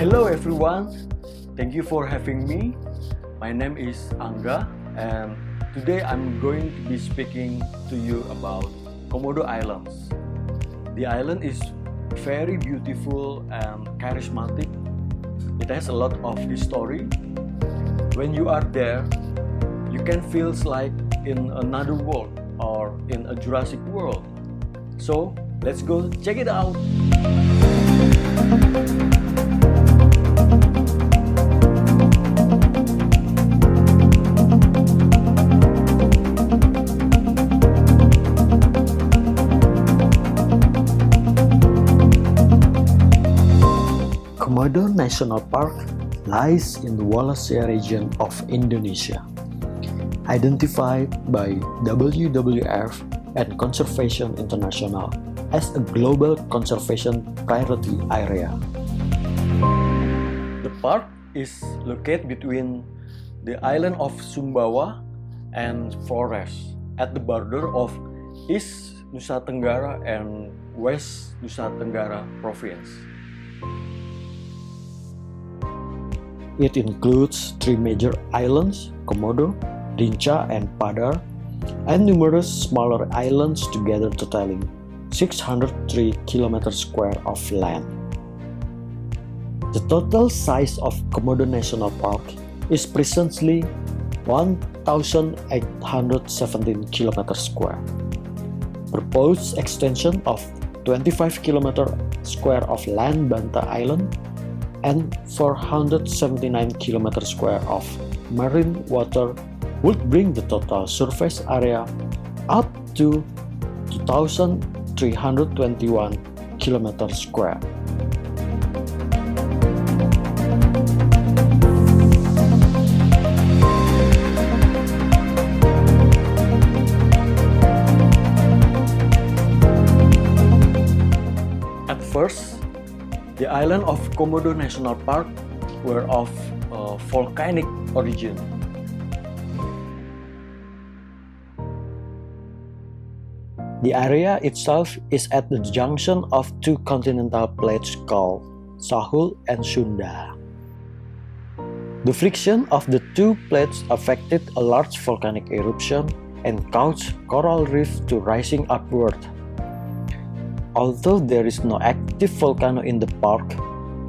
Hello everyone, thank you for having me. My name is Angga and today I'm going to be speaking to you about Komodo Islands. The island is very beautiful and charismatic. It has a lot of history. When you are there, you can feel like in another world or in a Jurassic World. So let's go check it out. Komodo National Park lies in the Wallacea region of Indonesia, identified by WWF and Conservation International as a global conservation priority area. The park is located between the island of Sumbawa and Flores at the border of East Nusa Tenggara and West Nusa Tenggara province. It includes three major islands, Komodo, Rinca, and Padar, and numerous smaller islands together totaling 603 km² of land. The total size of Komodo National Park is presently 1,817 km². Proposed extension of 25 km² of land Banta Island and 479 km² of marine water would bring the total surface area up to 2,321 km². At first, the island of Komodo National Park were of volcanic origin. The area itself is at the junction of two continental plates called Sahul and Sunda. The friction of the two plates affected a large volcanic eruption and caused coral reef to rising upward. Although there is no active volcano in the park,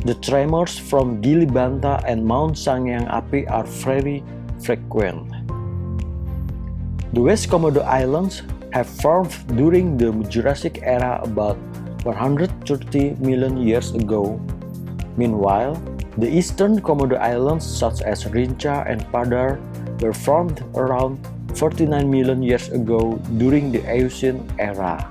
the tremors from Gili Banta and Mount Sangyang Api are very frequent. The West Komodo Islands have formed during the Jurassic era about 130 million years ago. Meanwhile, the Eastern Komodo Islands such as Rinca and Padar were formed around 49 million years ago during the Eocene era.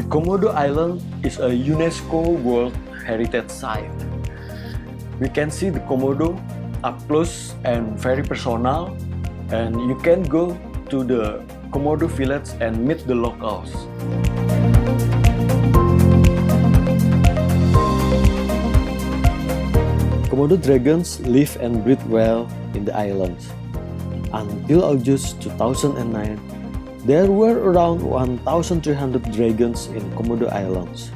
Komodo Island is a UNESCO World Heritage Site. We can see the Komodo up close and very personal, and you can go to the Komodo village and meet the locals. Komodo dragons live and breed well in the island. Until August 2009, there were around 1,300 dragons in Komodo Islands.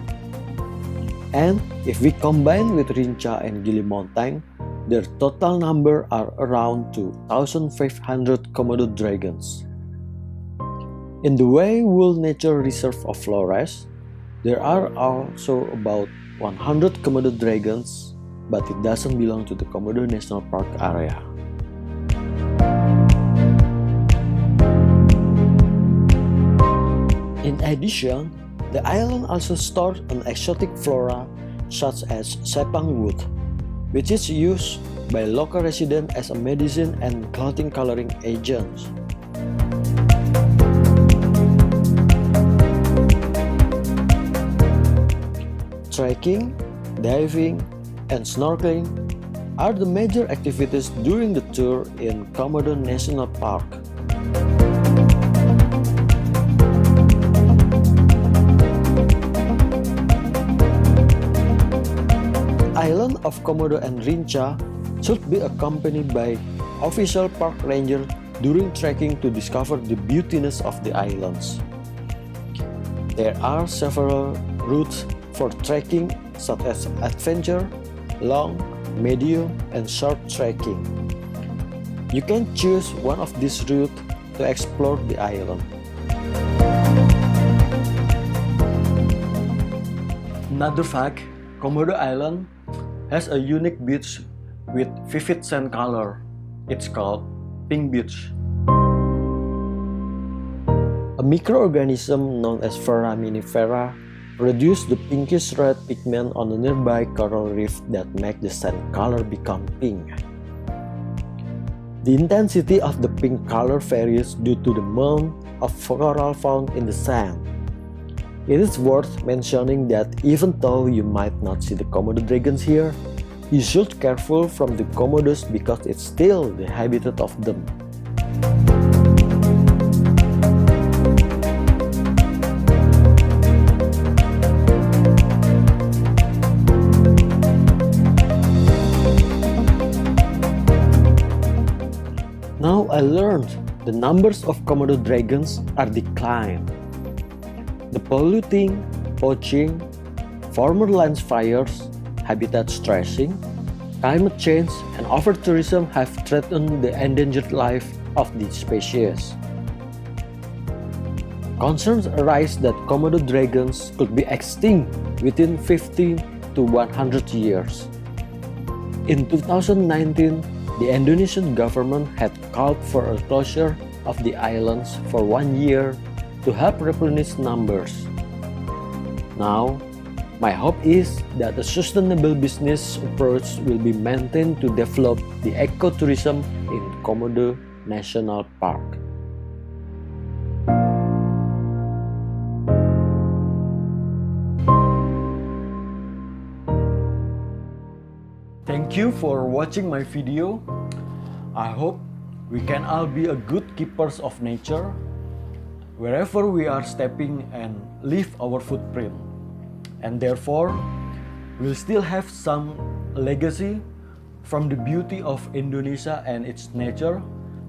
And if we combine with Rinca and Gili Mountain, their total number are around 2,500 Komodo dragons. In the Way Wool Nature Reserve of Flores, there are also about 100 Komodo dragons, but it doesn't belong to the Komodo National Park area. In addition, the island also stores an exotic flora such as sepang wood, which is used by local residents as a medicine and clothing coloring agents. Trekking, diving, and snorkeling are the major activities during the tour in Komodo National Park. Island of Komodo and Rinca should be accompanied by official park ranger during trekking to discover the beautiness of the islands. There are several routes for trekking such as adventure, long, medium, and short trekking. You can choose one of these routes to explore the island. Another fact, Komodo Island has a unique beach with vivid sand color. It's called pink beach. A microorganism known as foraminifera produce the pinkish red pigment on the nearby coral reef that make the sand color become pink. The intensity of the pink color varies due to the amount of coral found in the sand. It is worth mentioning that even though you might not see the Komodo dragons here, you should be careful from the Komodos because it's still the habitat of them. Now I learned the numbers of Komodo dragons are declined. The polluting, poaching, former land fires, habitat stressing, climate change, and over-tourism have threatened the endangered life of these species. Concerns arise that Komodo dragons could be extinct within 50 to 100 years. In 2019, the Indonesian government had called for a closure of the islands for 1 year to help replenish numbers. Now, my hope is that a sustainable business approach will be maintained to develop the ecotourism in Komodo National Park. Thank you for watching my video. I hope we can all be a good keepers of nature wherever we are stepping and leave our footprint. And therefore, we'll still have some legacy from the beauty of Indonesia and its nature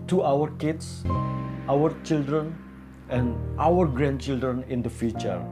to our kids, our children, and our grandchildren in the future.